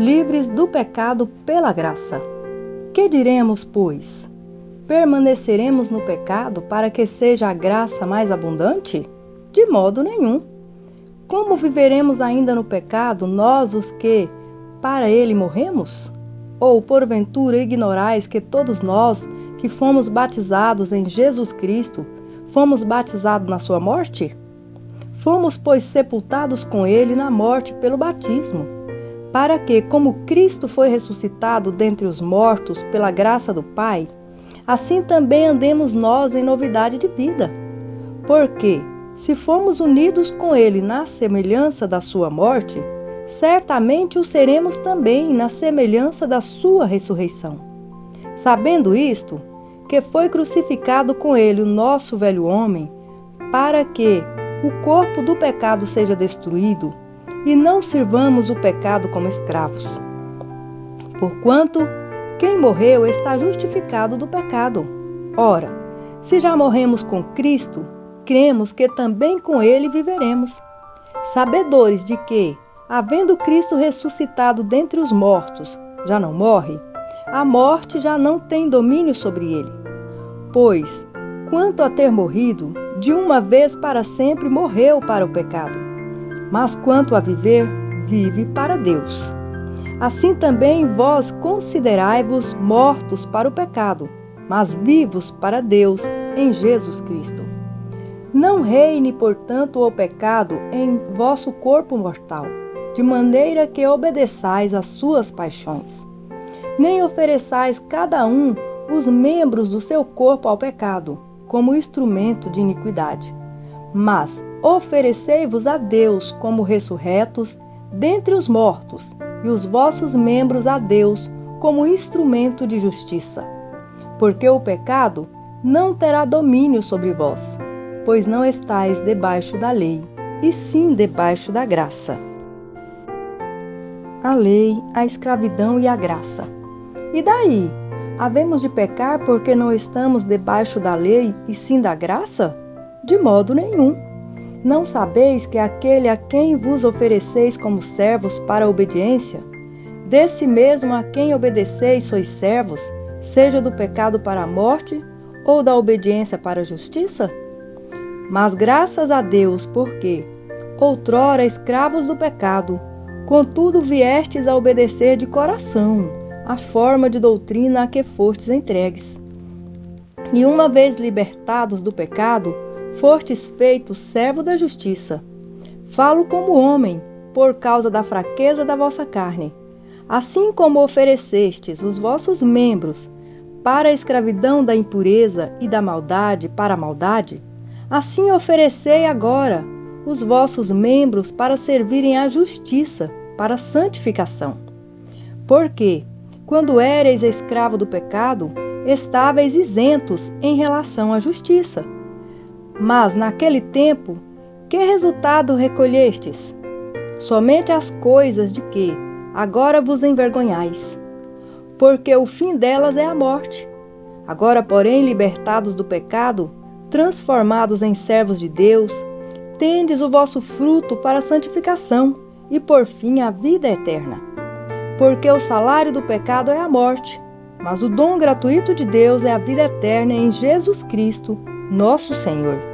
livres do pecado pela graça. Que diremos, pois? Permaneceremos no pecado para que seja a graça mais abundante? De modo nenhum. Como viveremos ainda no pecado, nós os que para ele morremos? Ou, porventura, ignorais que todos nós que fomos batizados em Jesus Cristo, fomos batizados na sua morte? Fomos, pois, sepultados com ele na morte pelo batismo, para que, como Cristo foi ressuscitado dentre os mortos pela graça do Pai, assim também andemos nós em novidade de vida. Porque, se fomos unidos com ele na semelhança da sua morte, certamente o seremos também na semelhança da sua ressurreição. Sabendo isto, que foi crucificado com ele o nosso velho homem, para que o corpo do pecado seja destruído, e não sirvamos o pecado como escravos. Porquanto, quem morreu está justificado do pecado. Ora, se já morremos com Cristo, cremos que também com ele viveremos. Sabedores de que, havendo Cristo ressuscitado dentre os mortos, já não morre, a morte já não tem domínio sobre ele. Pois, quanto a ter morrido, de uma vez para sempre morreu para o pecado. Mas quanto a viver, vive para Deus. Assim também vós considerai-vos mortos para o pecado, mas vivos para Deus em Jesus Cristo. Não reine, portanto, o pecado em vosso corpo mortal, de maneira que obedeçais às suas paixões. Nem ofereçais cada um os membros do seu corpo ao pecado, como instrumento de iniquidade, mas oferecei-vos a Deus como ressurretos dentre os mortos, e os vossos membros a Deus como instrumento de justiça. Porque o pecado não terá domínio sobre vós, pois não estáis debaixo da lei, e sim debaixo da graça. A lei, a escravidão e a graça. E daí? Havemos de pecar porque não estamos debaixo da lei, e sim da graça? De modo nenhum. Não sabeis que aquele a quem vos ofereceis como servos para a obediência, desse mesmo a quem obedeceis sois servos, seja do pecado para a morte, ou da obediência para a justiça? Mas graças a Deus, porque, outrora escravos do pecado, contudo viestes a obedecer de coração a forma de doutrina a que fostes entregues. E uma vez libertados do pecado, fostes feitos servo da justiça. Falo como homem, por causa da fraqueza da vossa carne. Assim como oferecestes os vossos membros para a escravidão da impureza e da maldade para a maldade, assim oferecei agora os vossos membros para servirem à justiça, para a santificação. Porque, quando éreis escravo do pecado, estáveis isentos em relação à justiça. Mas, naquele tempo, que resultado recolhestes? Somente as coisas de que agora vos envergonhais, porque o fim delas é a morte. Agora, porém, libertados do pecado, transformados em servos de Deus, tendes o vosso fruto para a santificação e, por fim, a vida eterna. Porque o salário do pecado é a morte, mas o dom gratuito de Deus é a vida eterna em Jesus Cristo, nosso Senhor.